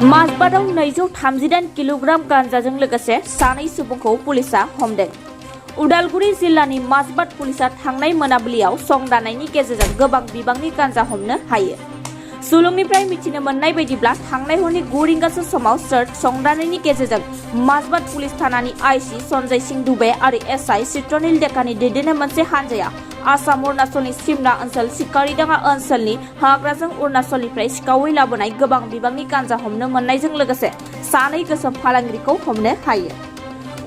माजबादाव 238 kilogram गांजाजों लोगोसे सानै सुबुंखौ पुलिसा हमदों। उदालगुरि जिल्लानि माजबाद पुलिसा थांनाय मोनाबिलियाव संदाननायनि गेजेरजों गोबां बिबांनि गांजा हमनो हायो। सुलुंनिफ्राय मिथिनो मोननाय बायदिब्ला थांनाय हरनि 9 रिंगासो समाव सर्च संदाननायनि गेजेरजों माजबाद पुलिस थानानि आईसी सन्जय सिंह दुबे आरो एसआई चित्रनील डेकानि दैदेननाय मोनसे हानजाया आसाम अरुणाचलनि सिमना ओनसोल सिकारिडाङा ओनसोलनि हाग्राजों अरुणाचलनिफ्राय सिखावै लाबोनाय गोबां बिबांनि गांजा हमनो मोननायजों लोगोसे सानै गोसोम फालांगिरिखौ हमनो हायो।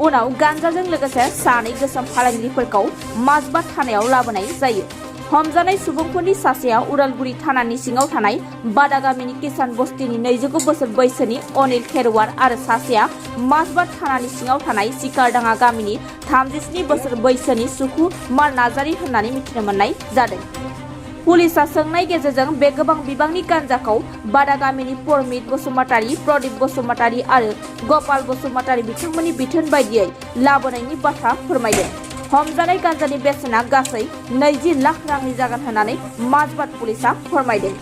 उनाव गांजाजों लोगोसे सानै गोसोम फालांगिरिफोरखौ माजबाद थानायाव लाबोनाय जायो। हमजानाय सुबुंफोरनि सासेया उदालगुरि थानानि सिङाव थानाय बादा गामिनि किसान बस्तिनि 29 बोसोर बैसोनि अनिल खेरवार आरो सासेया माजबाद थानानि सिङाव थानाय सिकारडाङा गामिनि 37 बोसोर बैसोनि सुकुमार नार्जारी होननानै मिथिनो मोननाय जादों। पुलिसा सोंनाय गेजेरजों बे गोबां बिबांनि गांजाखौ बादा गामिनि परमित बसुमतारी, प्रदीप बसुमतारी आरो गपाल बसुमतारी बिथांमोननि बिथोन बायदियै लाबोनायनि बाथ्रा फोरमायदों। हमजानाय गांजानि बेसेना गासै 20 लाख रांनि जागोन होननानै माजबाद पुलिसा फोरमायदों।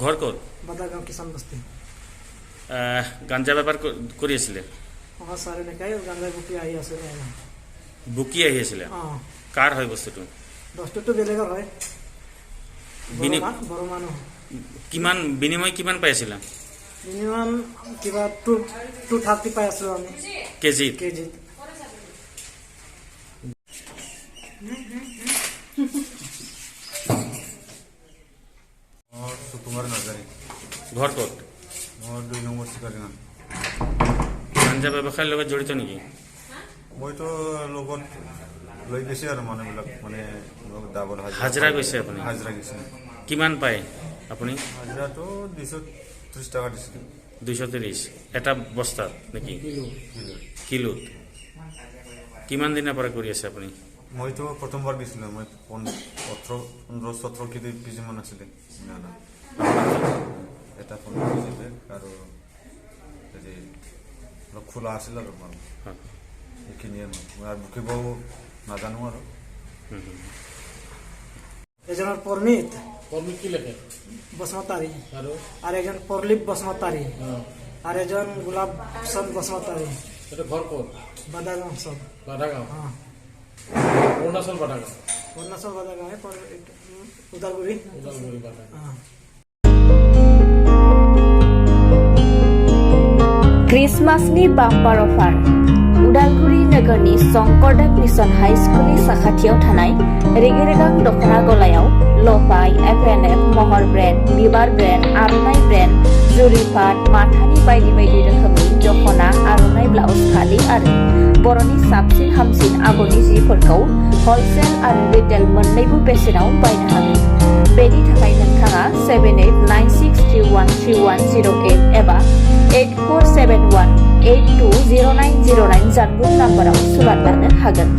ঘর ক'ত? বাদাগাঁও কিষান বস্তি। গাঞ্জা বেপাৰ কৰি আছিলে? ছাৰ এনেকাই গাঞ্জা বুকি আহি আছে। বুকি আহি আছিলে? কাৰ হয় বস্তুটো? বস্তুটো বেলেগৰ হয়, বড়ো মানুহ। কিমান বিনিময় কিমান পাই আছিলা? মিনিমাম কিবা 230 পাই আছিলো আমি কেজিত। সুকুমার নাৰ্জাৰী। ঘৰ ক'ত? মোৰ 2 নম্বৰ চিকাৰিঙা। গাঞ্জা ব্যৱসায়ৰ লগত জড়িত নেকি? মইতো লগত লৈ গৈছে আৰু মানুহবিলাক মানে ডাবল হাজিৰা গৈছে আপুনি? হাজিৰা গৈছে। কিমান পায় আপুনি? হাজিৰাটো 230 টকা দিছিল। 230 এটা বস্তাত নেকি? কিলোত। কিমান দিনৰ পৰা কৰি আছে আপুনি? মইতো প্ৰথমবাৰ দিছিলোঁ। মই 15-17 কেজিমান আছিলে এটা 15 কেজি বেগ আৰু অলপ খোলা আছিল আৰু মানুহ এইখিনিয়ে। মই আৰু বুকিবও নাজানো আৰু। এজনৰ পৰমিত কি লেখে? বসুমতাৰী আৰু এজন পৰলিপ বসুমতাৰী আৰু এজন গোলাপ চন্দ বসুমতাৰী। এটা ঘৰ ক'ত? বাদাগাঁও চব। বাদাগাঁও? অৰুণাচল বাদাগাঁও? অৰুণাচল বাদাগাঁও, উদালগুৰি। উদালগুৰি বাদাগাঁও। क्रिसमासनि बाम्पार अफार उदालगुरि नोगोरनि शंकरदेव मिशन हाई स्कुलनि साखाथियाव थानाय रेगे-रेगां दख'ना गलायाव लफाय, एफएनएफ, महर ब्रेन्ड, बिबार ब्रेन्ड, आर'नाइ ब्रेन्ड, जुरिफाट, माथानि बायदि बायदि रोखोमनि दख'ना, आर'नाइ ब्लाउज, फालि आरो बर'नि साबसिन हामसिन आगरनि जिफोरखौ हलसेल आरो रिटेल मोन्नैबो बेसेनाव बायनो हागोन। बेनि थाखाय नोंथाङा 7896313108 एबा 8471820909 जानबुं नाम्बाराव सुलाद लानो हागोन।